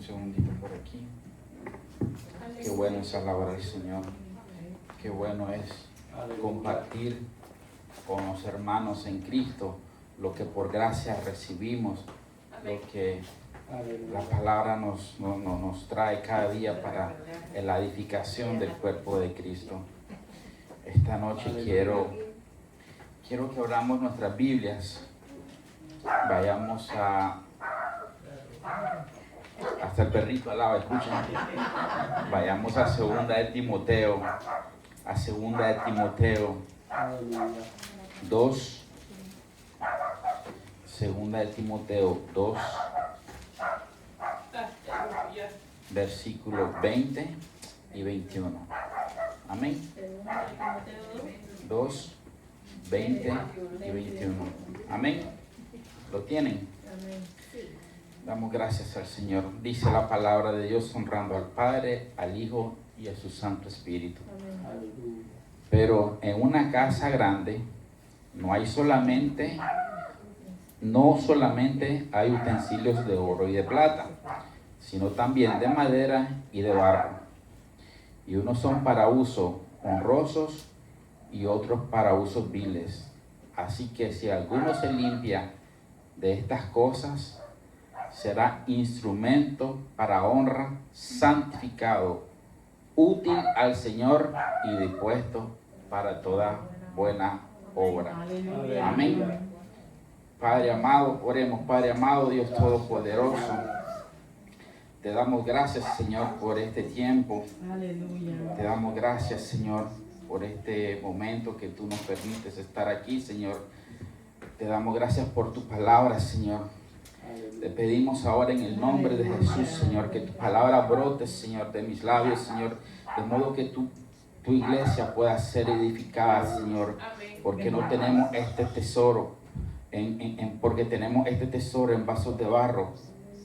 segundito por aquí. Qué bueno es alabar al Señor. Qué bueno es compartir con los hermanos en Cristo lo que por gracia recibimos, lo que la palabra nos trae cada día para la edificación del cuerpo de Cristo. Esta noche quiero que abramos nuestras Biblias. Vayamos hasta el perrito al lado, escuchen. Vayamos a Segunda de Timoteo 2. Segunda de Timoteo 2, versículos 20 y 21. Amén. 2, 20 y 21. Amén. ¿Lo tienen? Damos gracias al Señor. Dice la palabra de Dios, honrando al Padre, al Hijo y a su Santo Espíritu. Pero en una casa grande no solamente hay utensilios de oro y de plata, sino también de madera y de barro. Y unos son para uso honrosos y otros para usos viles. Así que si alguno se limpia de estas cosas, será instrumento para honra, santificado, útil al Señor y dispuesto para toda buena obra. Amén. Padre amado, oremos. Padre amado, Dios Todopoderoso, te damos gracias, Señor, por este tiempo. Te damos gracias, Señor, por este momento que tú nos permites estar aquí, Señor. Te damos gracias por tu palabra, Señor. Te pedimos ahora en el nombre de Jesús, Señor, que tu palabra brote, Señor, de mis labios, Señor, de modo que tu iglesia pueda ser edificada, Señor, porque no tenemos este tesoro, porque tenemos este tesoro en vasos de barro,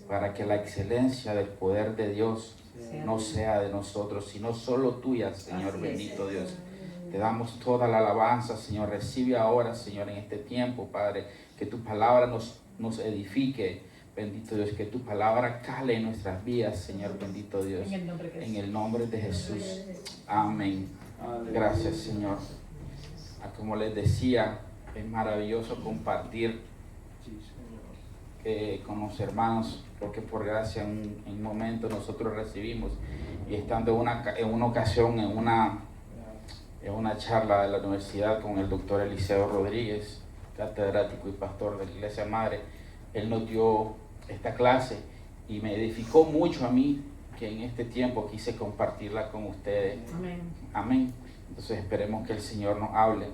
para que la excelencia del poder de Dios no sea de nosotros, sino solo tuya, Señor, bendito Dios. Te damos toda la alabanza, Señor. Recibe ahora, Señor, en este tiempo, Padre, que tu palabra nos edifique, bendito Dios, que tu palabra cale en nuestras vidas, Señor, bendito Dios, en el nombre de Jesús. Amén. Gracias, Señor. Como les decía, es maravilloso compartir con los hermanos, porque por gracia en un momento nosotros recibimos, y estando en una ocasión en una charla de la universidad con el doctor Eliseo Rodríguez, catedrático y pastor de la Iglesia Madre, él nos dio esta clase y me edificó mucho a mí, que en este tiempo quise compartirla con ustedes. Amén. Amén. Entonces esperemos que el Señor nos hable.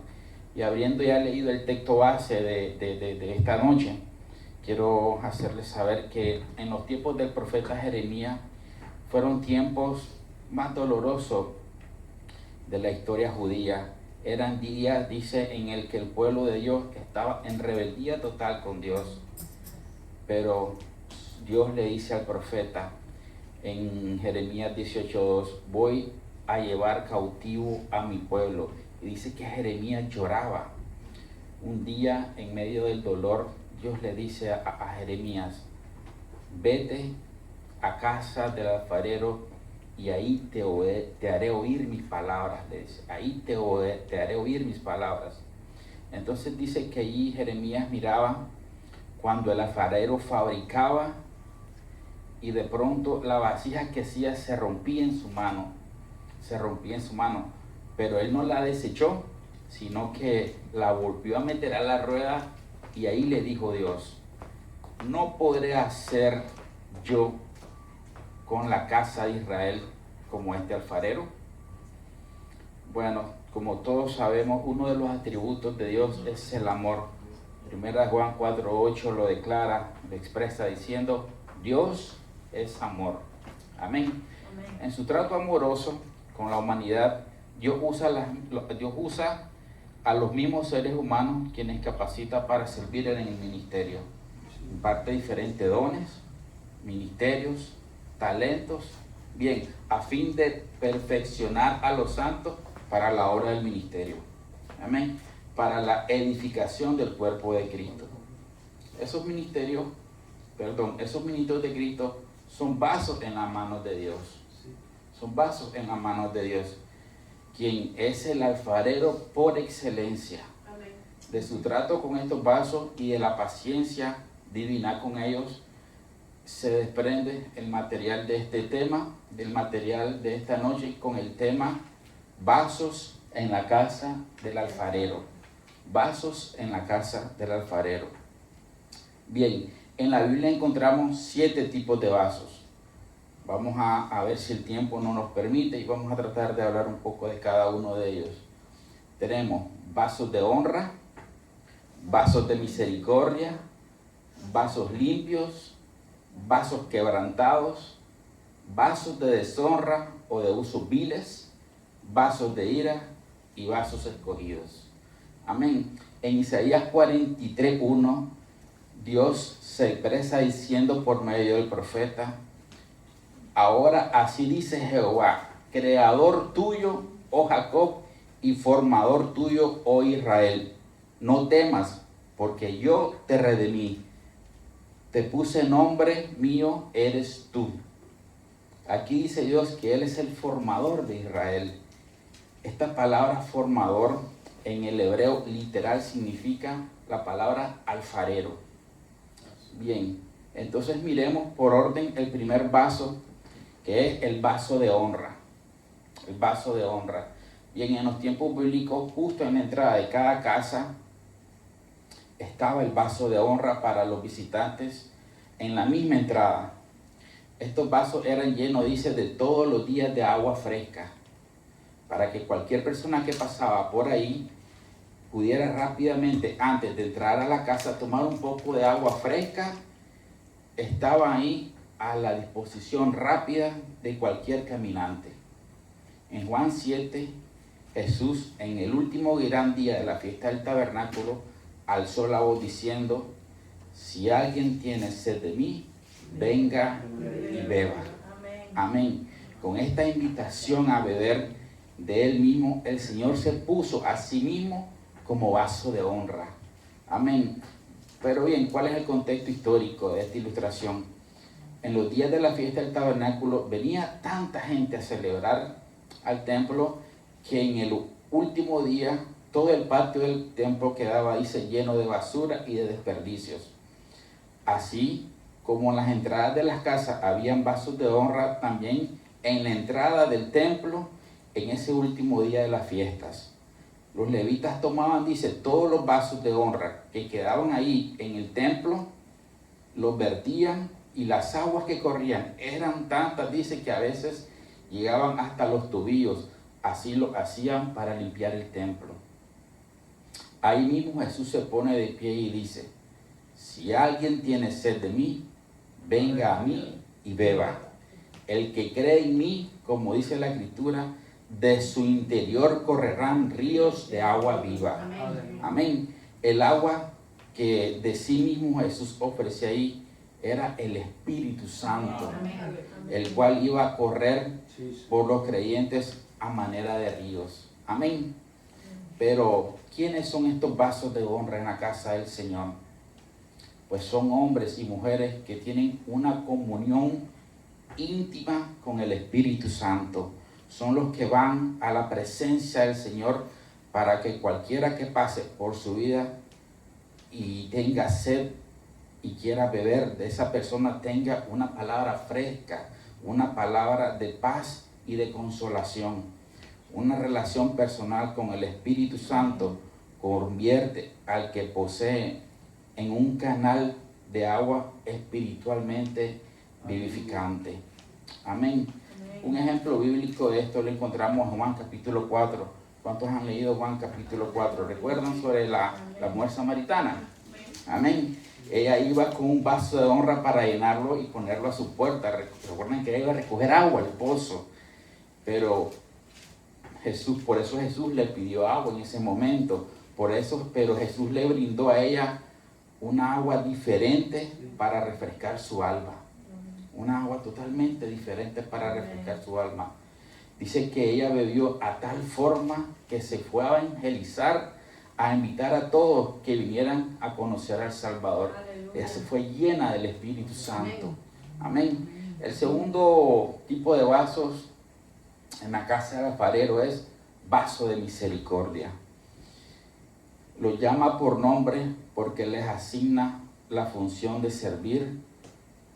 Y habiendo ya leído el texto base de esta noche, quiero hacerles saber que en los tiempos del profeta Jeremías fueron tiempos más dolorosos de la historia judía. Eran días, dice, en el que el pueblo de Dios estaba en rebeldía total con Dios. Pero Dios le dice al profeta en Jeremías 18:2, voy a llevar cautivo a mi pueblo. Y dice que Jeremías lloraba. Un día, en medio del dolor, Dios le dice a Jeremías, vete a casa del alfarero y ahí te haré oír mis palabras, le dice. Ahí te haré oír mis palabras. Entonces dice que allí Jeremías miraba cuando el alfarero fabricaba y de pronto la vasija que hacía se rompía en su mano, pero él no la desechó, sino que la volvió a meter a la rueda, y ahí le dijo Dios, ¿no podré hacer yo con la casa de Israel como este alfarero? Bueno, como todos sabemos, uno de los atributos de Dios es el amor. Primera Juan 4:8 lo declara, lo expresa diciendo, Dios es amor. Amén. Amén. En su trato amoroso con la humanidad, Dios usa a los mismos seres humanos quienes capacita para servir en el ministerio. Imparte diferentes dones, ministerios, talentos, bien, a fin de perfeccionar a los santos para la obra del ministerio. Amén. Para la edificación del cuerpo de Cristo. Esos ministros de Cristo son vasos en las manos de Dios. Son vasos en las manos de Dios, quien es el alfarero por excelencia. Amén. De su trato con estos vasos y de la paciencia divina con ellos, se desprende el material de este tema, del material de esta noche, con el tema vasos en la casa del alfarero. Vasos en la casa del alfarero. Bien, en la Biblia encontramos 7 tipos de vasos. Vamos a ver si el tiempo no nos permite y vamos a tratar de hablar un poco de cada uno de ellos. Tenemos vasos de honra, vasos de misericordia, vasos limpios, vasos quebrantados, vasos de deshonra o de usos viles, vasos de ira y vasos escogidos. Amén. En Isaías 43:1, Dios se expresa diciendo por medio del profeta: ahora así dice Jehová, creador tuyo, oh Jacob, y formador tuyo, oh Israel. No temas, porque yo te redimí. Te puse nombre mío, eres tú. Aquí dice Dios que Él es el formador de Israel. Esta palabra formador en el hebreo literal significa la palabra alfarero. Bien, entonces miremos por orden el primer vaso, que es el vaso de honra. El vaso de honra. Bien, en los tiempos bíblicos, justo en la entrada de cada casa, estaba el vaso de honra para los visitantes en la misma entrada. Estos vasos eran llenos, dice, de todos los días de agua fresca, para que cualquier persona que pasaba por ahí pudiera rápidamente, antes de entrar a la casa, tomar un poco de agua fresca. Estaba ahí a la disposición rápida de cualquier caminante. En Juan 7, Jesús, en el último gran día de la fiesta del tabernáculo, alzó la voz diciendo: si alguien tiene sed de mí, venga y beba. Amén. Con esta invitación a beber de Él mismo, el Señor se puso a sí mismo como vaso de honra. Amén. Pero bien, ¿cuál es el contexto histórico de esta ilustración? En los días de la fiesta del tabernáculo venía tanta gente a celebrar al templo que en el último día todo el patio del templo quedaba, dice, lleno de basura y de desperdicios. Así como en las entradas de las casas habían vasos de honra, también en la entrada del templo en ese último día de las fiestas. Los levitas tomaban, dice, todos los vasos de honra que quedaban ahí en el templo, los vertían, y las aguas que corrían eran tantas, dice, que a veces llegaban hasta los tobillos. Así lo hacían para limpiar el templo. Ahí mismo Jesús se pone de pie y dice: si alguien tiene sed de mí, venga a mí y beba. El que cree en mí, como dice la Escritura, de su interior correrán ríos de agua viva. Amén. Amén. El agua que de sí mismo Jesús ofrece ahí era el Espíritu Santo, el cual iba a correr por los creyentes a manera de ríos. Amén. Pero, ¿quiénes son estos vasos de honra en la casa del Señor? Pues son hombres y mujeres que tienen una comunión íntima con el Espíritu Santo. Son los que van a la presencia del Señor para que cualquiera que pase por su vida y tenga sed y quiera beber, de esa persona tenga una palabra fresca, una palabra de paz y de consolación. Una relación personal con el Espíritu Santo convierte al que posee en un canal de agua espiritualmente vivificante. Amén. Un ejemplo bíblico de esto lo encontramos en Juan capítulo 4. ¿Cuántos han leído Juan capítulo 4? ¿Recuerdan sobre la mujer samaritana? Amén. Ella iba con un vaso de honra para llenarlo y ponerlo a su puerta. Recuerden que ella iba a recoger agua al pozo. Pero por eso Jesús le pidió agua en ese momento. Pero Jesús le brindó a ella una agua diferente para refrescar su alma. Una agua totalmente diferente para refrescar su alma. Dice que ella bebió a tal forma que se fue a evangelizar, a invitar a todos que vinieran a conocer al Salvador. Ella se fue llena del Espíritu Santo. Amén. El segundo tipo de vasos en la casa del alfarero es vaso de misericordia. Lo llama por nombre porque les asigna la función de servir,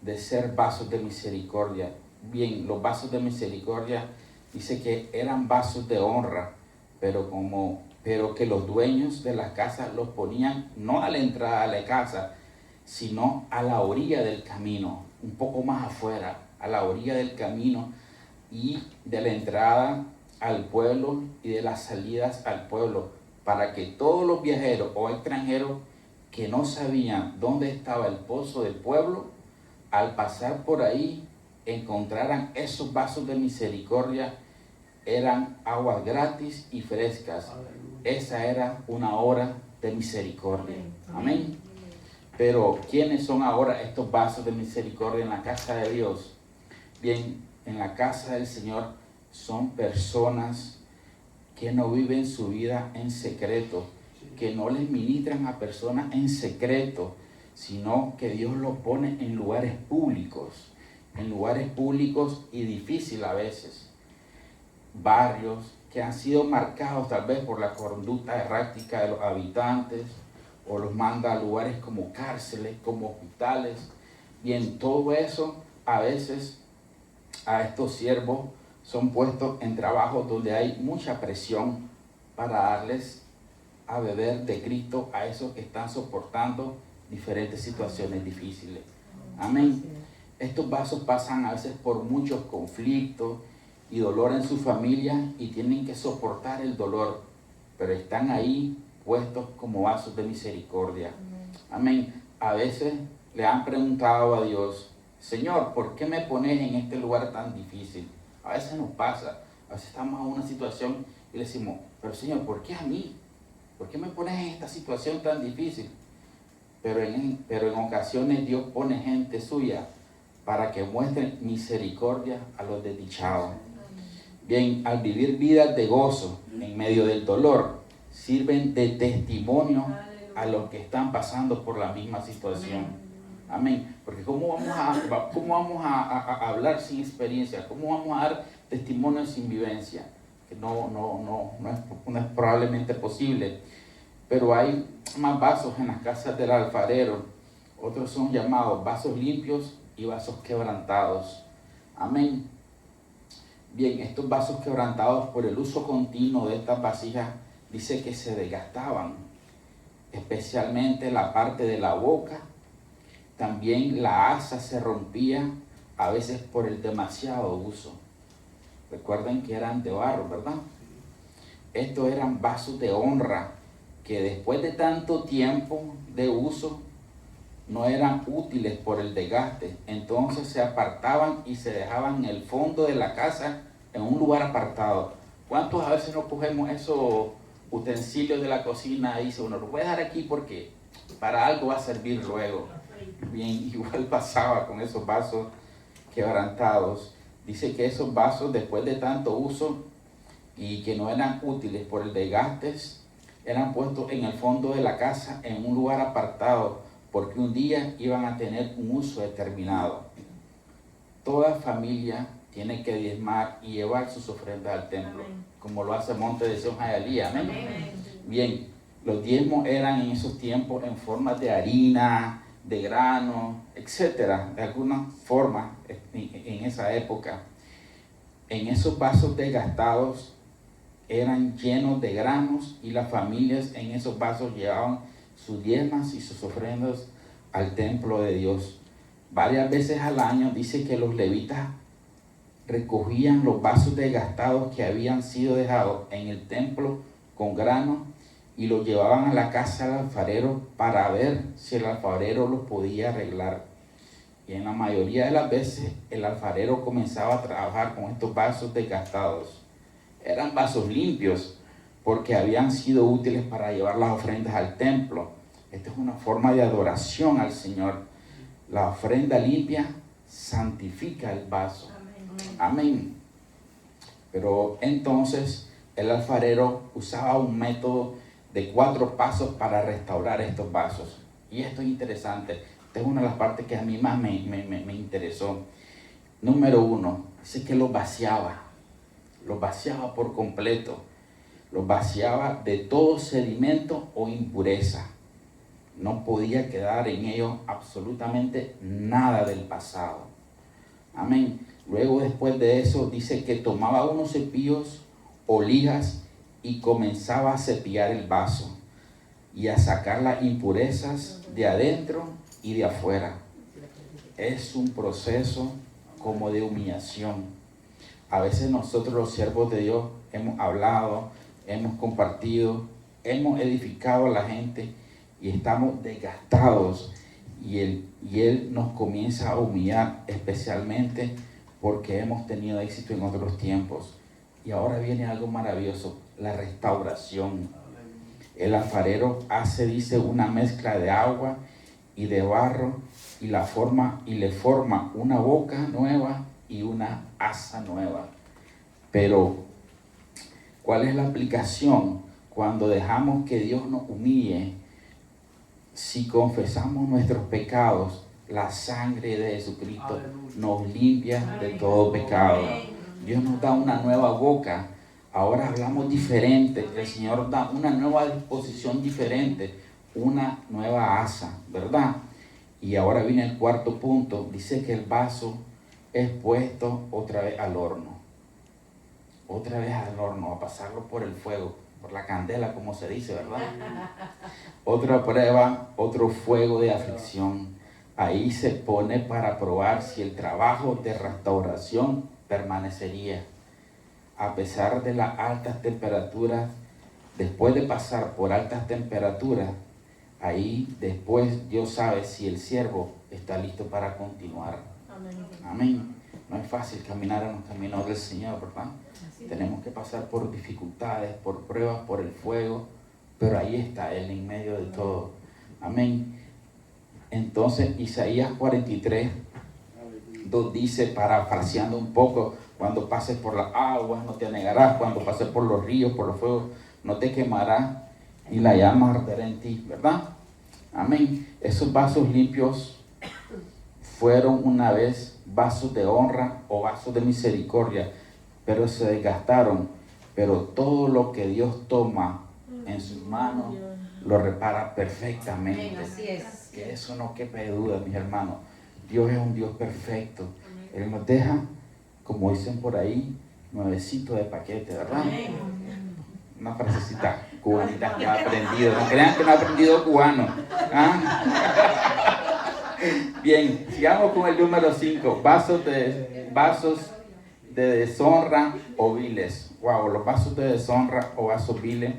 de ser vasos de misericordia. Bien, los vasos de misericordia dice que eran vasos de honra, pero que los dueños de las casas los ponían no a la entrada de la casa, sino a la orilla del camino, un poco más afuera, a la orilla del camino y de la entrada al pueblo y de las salidas al pueblo, para que todos los viajeros o extranjeros que no sabían dónde estaba el pozo del pueblo, al pasar por ahí encontraran esos vasos de misericordia. Eran aguas gratis y frescas. Esa era una hora de misericordia. Amén. Pero ¿quiénes son ahora estos vasos de misericordia en la casa de Dios? Bien, en la casa del Señor son personas que no viven su vida en secreto, que no les ministran a personas en secreto, sino que Dios los pone en lugares públicos y difíciles a veces. Barrios que han sido marcados tal vez por la conducta errática de los habitantes, o los manda a lugares como cárceles, como hospitales. Bien, todo eso a veces a estos siervos son puestos en trabajos donde hay mucha presión para darles a beber de Cristo a esos que están soportando diferentes situaciones difíciles. Amén. Estos vasos pasan a veces por muchos conflictos y dolor en su familia y tienen que soportar el dolor, pero están ahí puestos como vasos de misericordia. Amén. A veces le han preguntado a Dios: Señor, ¿por qué me pones en este lugar tan difícil? A veces nos pasa, a veces estamos en una situación y le decimos: pero Señor, ¿por qué a mí? ¿Por qué me pones en esta situación tan difícil? Pero en ocasiones Dios pone gente suya para que muestren misericordia a los desdichados. Bien, al vivir vidas de gozo en medio del dolor, sirven de testimonio a los que están pasando por la misma situación. Amén. Porque ¿cómo vamos a hablar sin experiencia? ¿Cómo vamos a dar testimonio sin vivencia? Que no es probablemente posible. Pero hay más vasos en las casas del alfarero. Otros son llamados vasos limpios y vasos quebrantados. Amén. Bien, estos vasos quebrantados por el uso continuo de estas vasijas, dice que se desgastaban, especialmente la parte de la boca. También la asa se rompía a veces por el demasiado uso. Recuerden que eran de barro, ¿verdad? Estos eran vasos de honra que después de tanto tiempo de uso no eran útiles por el desgaste. Entonces se apartaban y se dejaban en el fondo de la casa, en un lugar apartado. ¿Cuántos a veces no cogemos esos utensilios de la cocina y dice uno: lo voy a dejar aquí porque para algo va a servir luego? Bien, igual pasaba con esos vasos quebrantados. Dice que esos vasos, después de tanto uso y que no eran útiles por el desgaste, eran puestos en el fondo de la casa, en un lugar apartado, porque un día iban a tener un uso determinado. Toda familia tiene que diezmar y llevar sus ofrendas al templo. Amén. Como lo hace Monte de Sion Hialeah. Amén. Amén. Bien, los diezmos eran en esos tiempos en forma de harina, de grano, etcétera, de alguna forma en esa época. En esos vasos desgastados eran llenos de granos y las familias en esos vasos llevaban sus diezmas y sus ofrendas al templo de Dios. Varias veces al año dice que los levitas recogían los vasos desgastados que habían sido dejados en el templo con grano y los llevaban a la casa del alfarero para ver si el alfarero los podía arreglar. Y en la mayoría de las veces el alfarero comenzaba a trabajar con estos vasos desgastados. Eran vasos limpios porque habían sido útiles para llevar las ofrendas al templo. Esta es una forma de adoración al Señor. La ofrenda limpia santifica el vaso. Amén. Pero entonces el alfarero usaba un método de 4 pasos para restaurar estos vasos. Y esto es interesante. Esta es una de las partes que a mí más me interesó. Número 1, dice que los vaciaba por completo, los vaciaba de todo sedimento o impureza. No podía quedar en ellos absolutamente nada del pasado. Amén. Luego, después de eso, dice que tomaba unos cepillos o lijas y comenzaba a cepillar el vaso y a sacar las impurezas de adentro y de afuera. Es un proceso como de humillación. A veces nosotros los siervos de Dios hemos hablado, hemos compartido, hemos edificado a la gente y estamos desgastados y Él nos comienza a humillar, especialmente porque hemos tenido éxito en otros tiempos. Y ahora viene algo maravilloso, la restauración. El alfarero dice, una mezcla de agua y de barro y le forma una boca nueva y una asa nueva. Pero, ¿cuál es la aplicación cuando dejamos que Dios nos humille? Si confesamos nuestros pecados, la sangre de Jesucristo nos limpia de todo pecado. Dios nos da una nueva boca. Ahora hablamos diferente. El Señor da una nueva disposición diferente, una nueva asa, ¿verdad? Y ahora viene el cuarto punto. Dice que el vaso es puesto otra vez al horno. Otra vez al horno, a pasarlo por el fuego, por la candela, como se dice, ¿verdad? Otra prueba, otro fuego de aflicción. Ahí se pone para probar si el trabajo de restauración permanecería. A pesar de las altas temperaturas, después de pasar por altas temperaturas, ahí después Dios sabe si el siervo está listo para continuar. Amén. Amén. No es fácil caminar en los caminos del Señor, ¿verdad? Tenemos que pasar por dificultades, por pruebas, por el fuego, pero ahí está Él en medio de todo. Amén. Entonces, Isaías 43, 2 dice, parafraseando un poco, cuando pases por las aguas no te anegarás, cuando pases por los ríos, por los fuegos, no te quemarás, y la llama arderá en ti, ¿verdad? Amén. Esos vasos limpios fueron una vez vasos de honra o vasos de misericordia, pero se desgastaron. Pero todo lo que Dios toma en sus manos lo repara perfectamente. Así es. Que eso no quepa de duda, mis hermanos. Dios es un Dios perfecto. Él nos deja, como dicen por ahí, nuevecito de paquete, ¿verdad? Una frasecita cubanita que ha aprendido. No crean que no ha aprendido cubano. ¿Ah? Bien, sigamos con el número 5. Vasos de deshonra o viles. Wow, los vasos de deshonra o vasos viles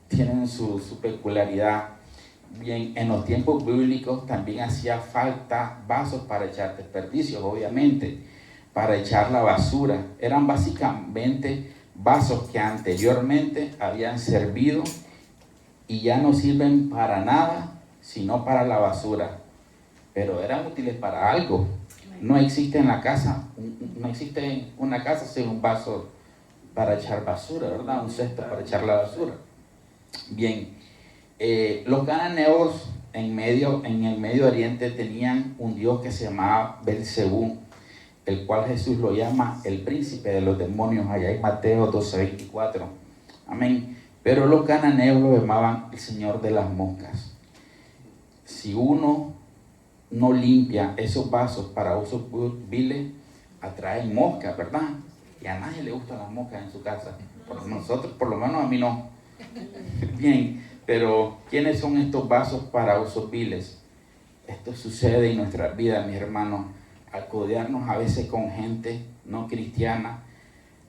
tienen su peculiaridad. Bien, en los tiempos bíblicos también hacía falta vasos para echar desperdicios, obviamente, para echar la basura. Eran básicamente vasos que anteriormente habían servido y ya no sirven para nada, sino para la basura. Pero eran útiles para algo. No existe en la casa, no existe una casa sin un vaso para echar basura, ¿verdad? Un cesto para echar la basura. Bien, los cananeos en el Medio Oriente tenían un dios que se llamaba Belcebú, el cual Jesús lo llama el príncipe de los demonios, allá en Mateo 12:24. Amén. Pero los cananeos lo llamaban el señor de las moscas. Si uno no limpia esos vasos para usos viles, atraen moscas, ¿verdad? Y a nadie le gustan las moscas en su casa. Por lo menos a mí no. Bien, pero ¿quiénes son estos vasos para usos viles? Esto sucede en nuestras vidas, mis hermanos. Al codearnos a veces con gente no cristiana,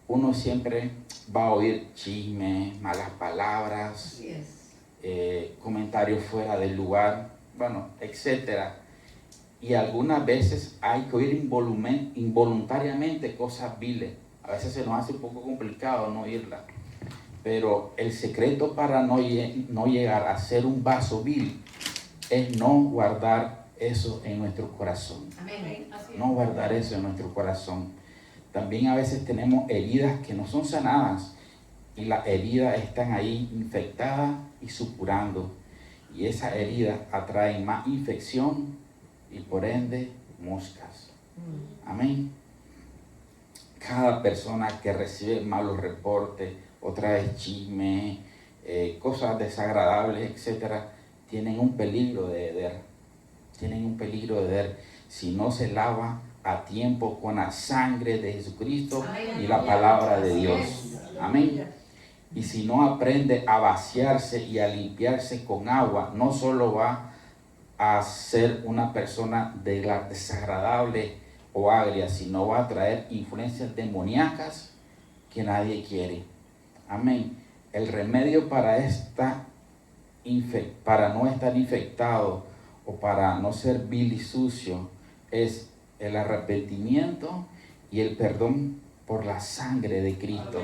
uno siempre va a oír chismes, malas palabras, comentarios fuera del lugar, bueno, etcétera. Y algunas veces hay que oír involuntariamente cosas viles. A veces se nos hace un poco complicado no oírlas. Pero el secreto para no llegar a ser un vaso vil es no guardar eso en nuestro corazón. Amén. No guardar eso en nuestro corazón. También a veces tenemos heridas que no son sanadas y las heridas están ahí infectadas y supurando. Y esas heridas atraen más infección y por ende moscas. Amén. Cada persona que recibe malos reportes, otra vez chisme, cosas desagradables, etcétera, tienen un peligro de heder. Tienen un peligro de heder si no se lava a tiempo con la sangre de Jesucristo y la palabra de Dios. Amén. Y si no aprende a vaciarse y a limpiarse con agua, no solo va a ser una persona desagradable o agria, sino va a traer influencias demoníacas que nadie quiere. Amén. El remedio para no estar infectado o para no ser vil y sucio es el arrepentimiento y el perdón por la sangre de Cristo.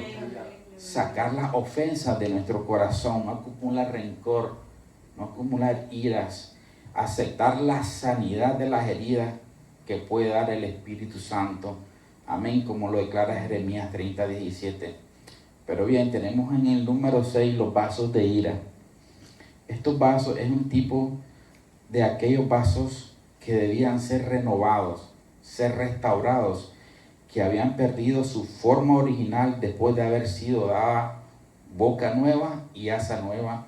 Sacar las ofensas de nuestro corazón, no acumular rencor, no acumular iras, aceptar la sanidad de las heridas que puede dar el Espíritu Santo. Amén, como lo declara Jeremías 30:17. Pero bien, tenemos en el número 6 los vasos de ira. Estos vasos es un tipo de aquellos vasos que debían ser renovados, ser restaurados, que habían perdido su forma original después de haber sido dada boca nueva y asa nueva.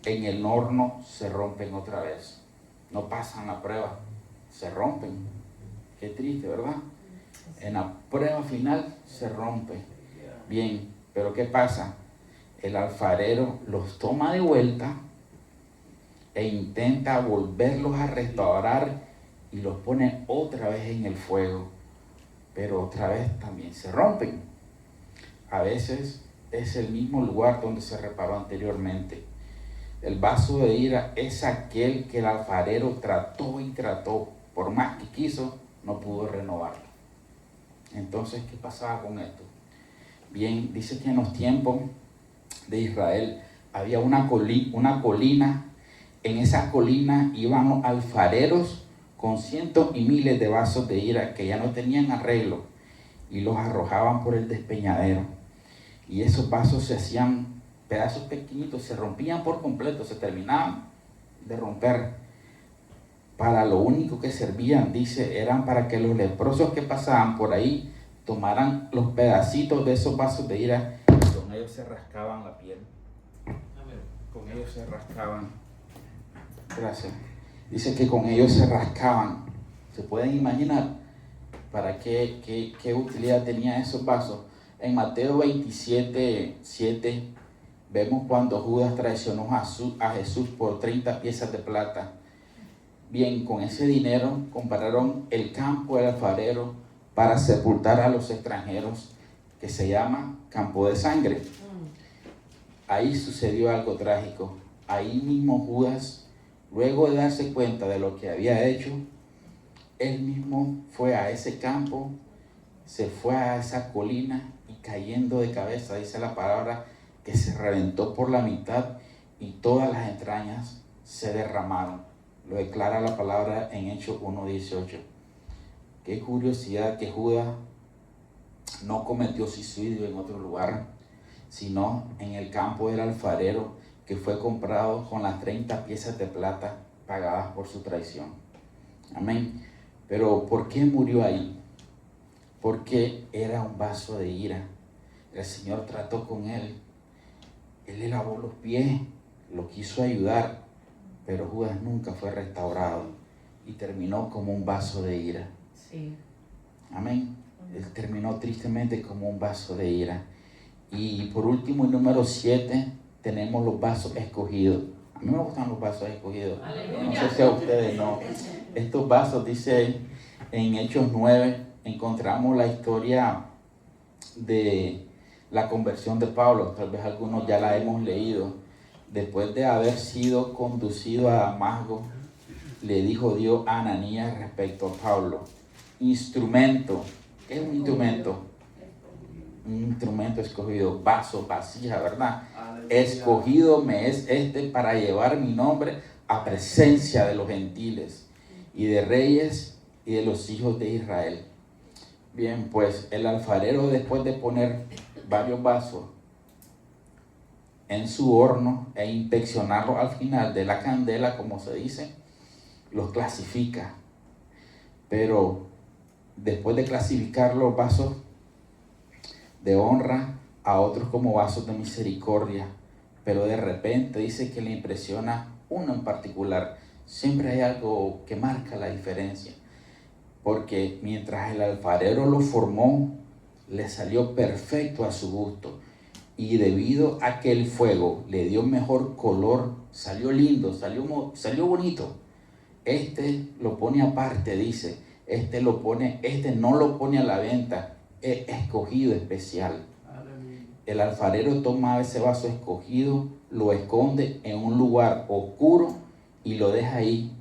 En el horno se rompen otra vez. No pasan la prueba, se rompen. Qué triste, ¿verdad? En la prueba final se rompe. Bien, pero ¿qué pasa? El alfarero los toma de vuelta e intenta volverlos a restaurar y los pone otra vez en el fuego, pero otra vez también se rompen. A veces es el mismo lugar donde se reparó anteriormente. El vaso de ira es aquel que el alfarero trató y trató, por más que quiso, no pudo renovarlo. Entonces, ¿qué pasaba con esto? Bien, dice que en los tiempos de Israel había una colina. En esa colina iban los alfareros con cientos y miles de vasos de ira que ya no tenían arreglo y los arrojaban por el despeñadero. Y esos vasos se hacían pedazos pequeñitos, se rompían por completo, se terminaban de romper. Para lo único que servían, dice, eran para que los leprosos que pasaban por ahí tomaran los pedacitos de esos vasos de ira y con ellos se rascaban la piel. Con ellos se rascaban. Gracias. Dice que con ellos se rascaban. ¿Se pueden imaginar para qué utilidad tenían esos vasos? En Mateo 27:7 vemos cuando Judas traicionó a Jesús por 30 piezas de plata. Bien, con ese dinero compraron el campo del alfarero para sepultar a los extranjeros, que se llama campo de sangre. Ahí sucedió algo trágico. Ahí mismo Judas, luego de darse cuenta de lo que había hecho, él mismo fue a ese campo, se fue a esa colina y cayendo de cabeza, dice la palabra, que se reventó por la mitad y todas las entrañas se derramaron. Lo declara la palabra en Hechos 1:18. Qué curiosidad que Judas no cometió suicidio en otro lugar, sino en el campo del alfarero, que fue comprado con las 30 piezas de plata pagadas por su traición. Amén. Pero ¿por qué murió ahí? Porque era un vaso de ira. El Señor trató con él. Él le lavó los pies, lo quiso ayudar, pero Judas nunca fue restaurado y terminó como un vaso de ira. Sí. Amén. Él terminó tristemente como un vaso de ira. Y por último, el número 7, tenemos los vasos escogidos. A mí me gustan los vasos escogidos. No sé si a ustedes no. Estos vasos, dice en Hechos 9, encontramos la historia de la conversión de Pablo. Tal vez algunos ya la hemos leído. Después de haber sido conducido a Damasco, le dijo Dios a Ananías respecto a Pablo: instrumento. ¿Qué es un instrumento? Un instrumento escogido, vaso, vasija, ¿verdad? Escogido me es para llevar mi nombre a presencia de los gentiles y de reyes y de los hijos de Israel. Bien, pues el alfarero, después de poner varios vasos en su horno e inspeccionarlos al final de la candela, como se dice, los clasifica. Pero después de clasificar los vasos de honra a otros como vasos de misericordia, pero de repente dice que le impresiona uno en particular. Siempre hay algo que marca la diferencia, porque mientras el alfarero lo formó, le salió perfecto a su gusto, y debido a que el fuego le dio mejor color, salió lindo, salió bonito. Este lo pone aparte, dice, este no lo pone a la venta, es escogido especial. El alfarero toma ese vaso escogido, lo esconde en un lugar oscuro y lo deja ahí.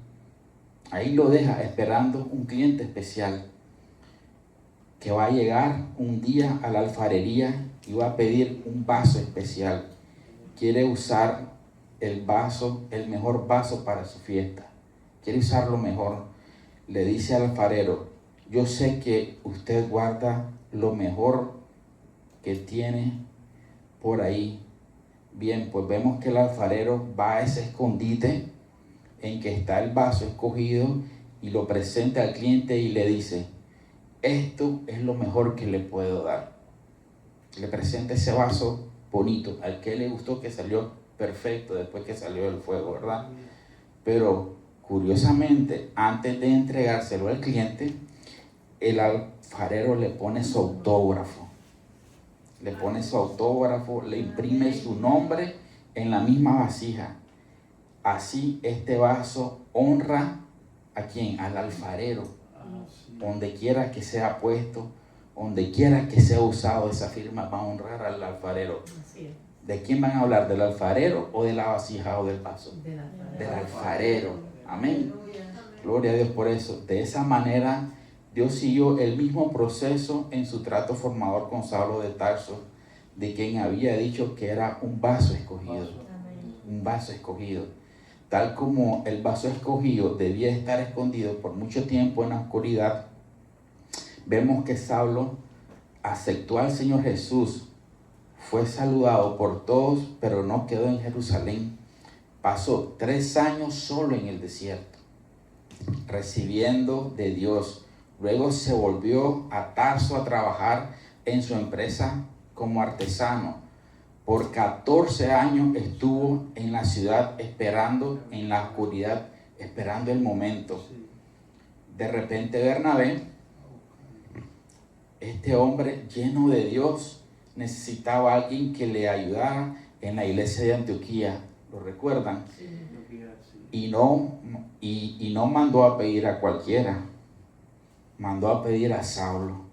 Ahí lo deja esperando un cliente especial que va a llegar un día a la alfarería y va a pedir un vaso especial. Quiere usar el vaso, el mejor vaso para su fiesta. Quiere usarlo mejor. Le dice al alfarero: yo sé que usted guarda lo mejor que tiene por ahí. Bien, pues vemos que el alfarero va a ese escondite en que está el vaso escogido y lo presenta al cliente y le dice: esto es lo mejor que le puedo dar. Le presenta ese vaso bonito, al que le gustó, que salió perfecto después que salió del fuego, ¿verdad? Pero curiosamente, antes de entregárselo al cliente, el alfarero le pone su autógrafo. Le pone su autógrafo, le imprime su nombre en la misma vasija. Así este vaso honra ¿a quién? Al alfarero. Donde quiera que sea puesto, donde quiera que sea usado, esa firma va a honrar al alfarero. ¿De quién van a hablar? ¿Del alfarero o de la vasija o del vaso? Del alfarero. Amén. Gloria a Dios por eso. De esa manera Dios siguió el mismo proceso en su trato formador con Saulo de Tarso, de quien había dicho que era un vaso escogido. Un vaso escogido. Tal como el vaso escogido debía estar escondido por mucho tiempo en la oscuridad, vemos que Saulo aceptó al Señor Jesús, fue saludado por todos, pero no quedó en Jerusalén. Pasó 3 años solo en el desierto, recibiendo de Dios. Luego se volvió a Tarso a trabajar en su empresa como artesano. Por 14 años estuvo en la ciudad esperando en la oscuridad, esperando el momento. De repente Bernabé, este hombre lleno de Dios, necesitaba a alguien que le ayudara en la iglesia de Antioquía. ¿Lo recuerdan? Y no mandó a pedir a cualquiera, mandó a pedir a Saulo.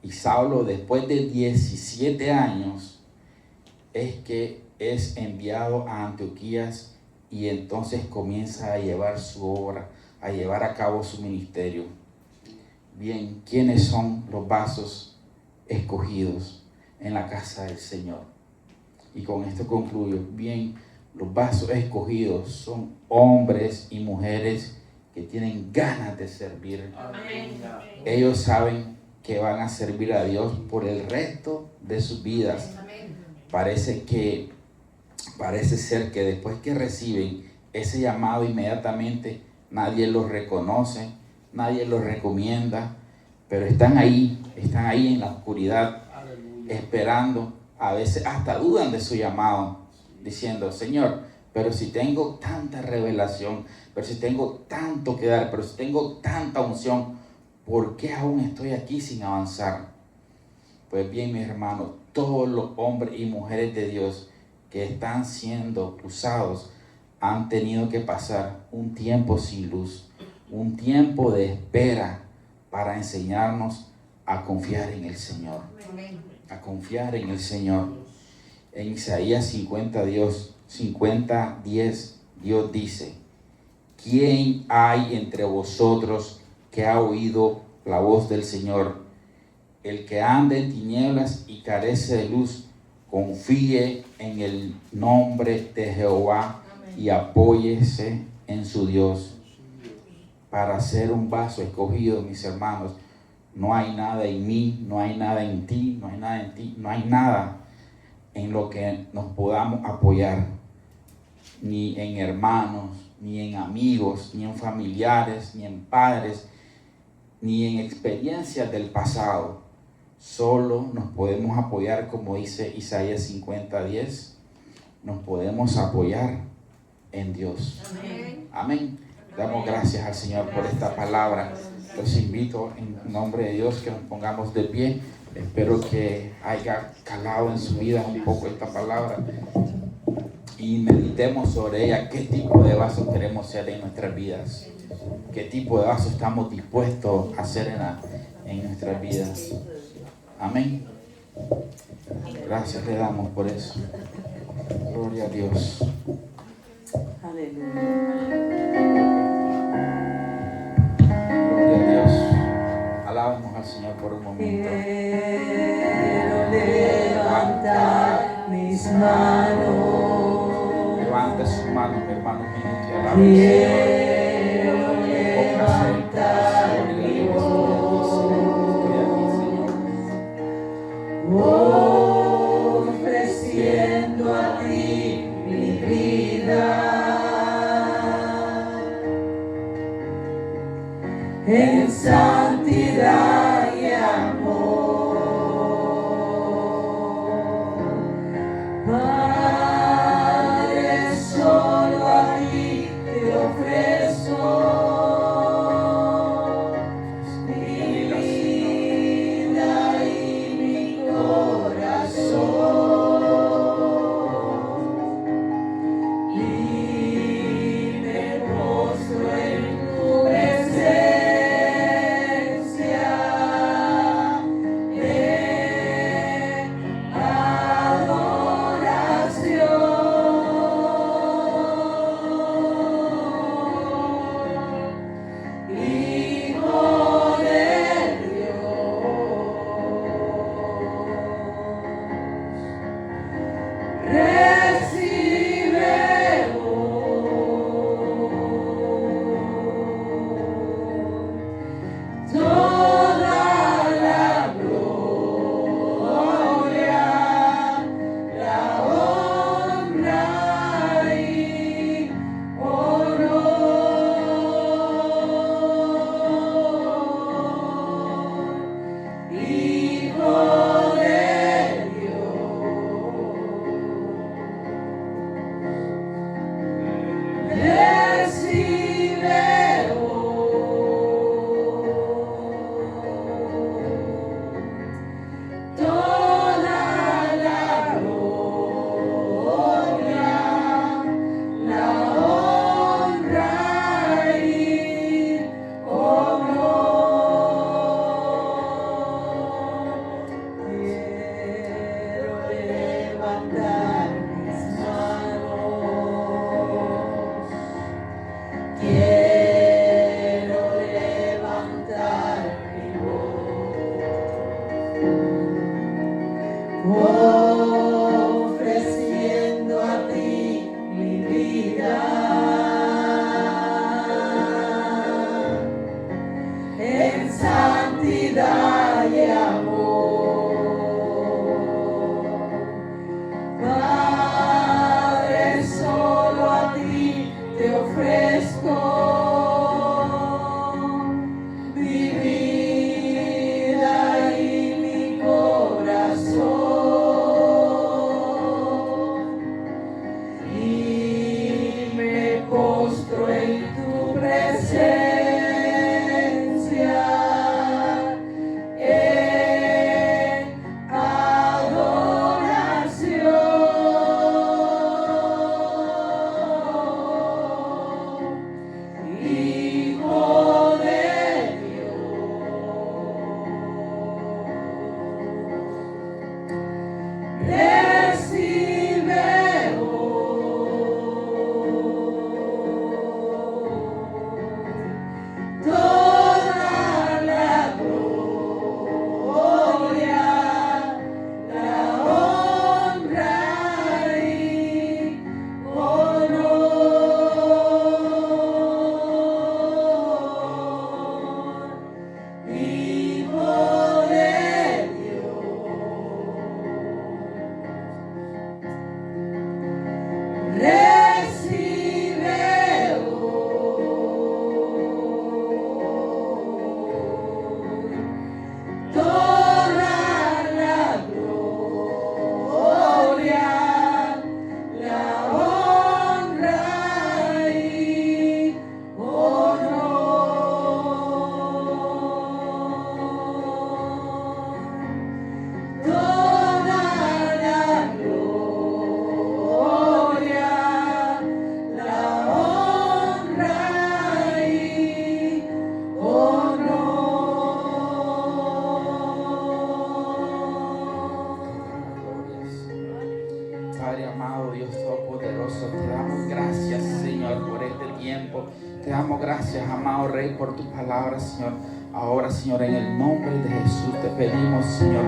Y Saulo, después de 17 años, es que es enviado a Antioquía y entonces comienza a llevar su obra, a llevar a cabo su ministerio. Bien, ¿quiénes son los vasos escogidos en la casa del Señor? Y con esto concluyo. Bien, los vasos escogidos son hombres y mujeres que tienen ganas de servir. Amén. Ellos saben que van a servir a Dios por el resto de sus vidas. Amén. Parece ser que después que reciben ese llamado, inmediatamente nadie los reconoce, nadie los recomienda, pero están ahí en la oscuridad, esperando. A veces hasta dudan de su llamado, diciendo: Señor, pero si tengo tanta revelación, pero si tengo tanto que dar, pero si tengo tanta unción, ¿por qué aún estoy aquí sin avanzar? Pues bien, mis hermanos, todos los hombres y mujeres de Dios que están siendo usados han tenido que pasar un tiempo sin luz, un tiempo de espera para enseñarnos a confiar en el Señor. A confiar en el Señor. En Isaías 50:10, Dios dice: ¿quién hay entre vosotros que ha oído la voz del Señor? El que anda en tinieblas y carece de luz, confíe en el nombre de Jehová. Amén. Y apóyese en su Dios. Para ser un vaso escogido, mis hermanos, no hay nada en mí, no hay nada en ti, no hay nada en ti, no hay nada en lo que nos podamos apoyar, ni en hermanos, ni en amigos, ni en familiares, ni en padres. ni en experiencias del pasado. Solo nos podemos apoyar, como dice Isaías 50:10, nos podemos apoyar en Dios. Amén. Amén. Damos gracias al Señor por esta palabra. Los invito en nombre de Dios que nos pongamos de pie. Espero que haya calado en su vida un poco esta palabra y meditemos sobre ella. ¿Qué tipo de vaso queremos ser en nuestras vidas? ¿Qué tipo de vaso estamos dispuestos a ser en nuestras vidas? Amén. Gracias le damos por eso. Gloria a Dios. Gloria a Dios. Alabemos al Señor por un momento. Quiero levantar mis manos. Levante sus manos, mi hermano, que alabe al Señor. Quiero levantar mi voz, ofreciendo a ti mi vida. En santidad y amor, Padre, solo a ti te ofrezco. Te damos gracias, amado Rey, por tu palabra, Señor. Ahora, Señor, en el nombre de Jesús te pedimos, Señor,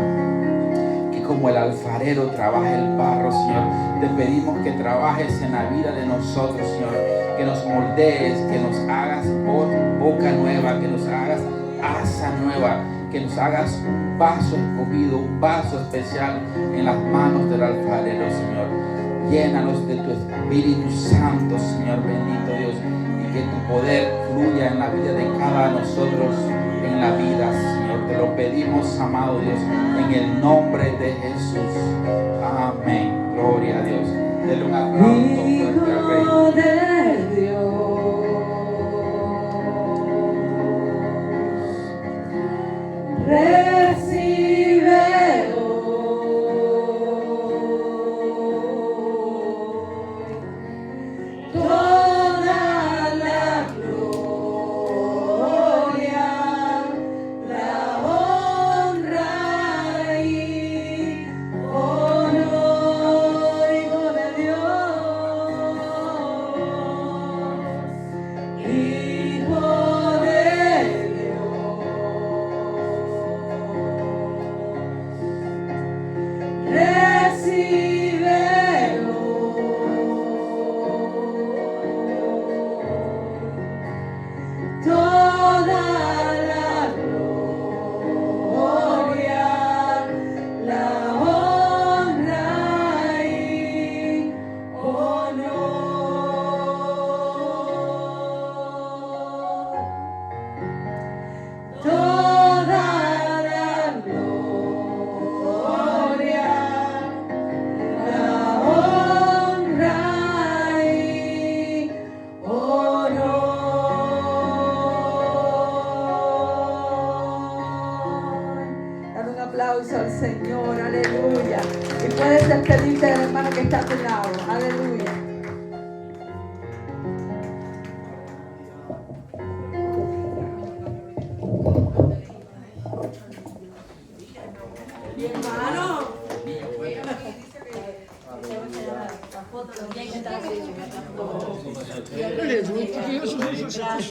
que como el alfarero trabaja el barro, Señor, te pedimos que trabajes en la vida de nosotros, Señor, que nos moldees, que nos hagas boca nueva, que nos hagas asa nueva, que nos hagas un vaso escogido, un vaso especial en las manos del alfarero, Señor. Llénanos de tu Espíritu Santo, Señor bendito Dios, y que tu poder fluya en la vida de cada uno de nosotros, en la vida, Señor. Te lo pedimos, amado Dios, en el nombre de Jesús. Amén. Gloria a Dios. Denle un aplauso fuerte al Rey. Hijo de Dios, recíbelo toda la gloria, la honra y honor, Hijo de Dios, Hijo de recíbelo toda la gloria, la honra y honor. Toda la gloria, la honra y honor. Dale un aplauso al Señor, aleluya. Y puedes despedirte del hermano que está a tu lado, aleluya. Aleluya.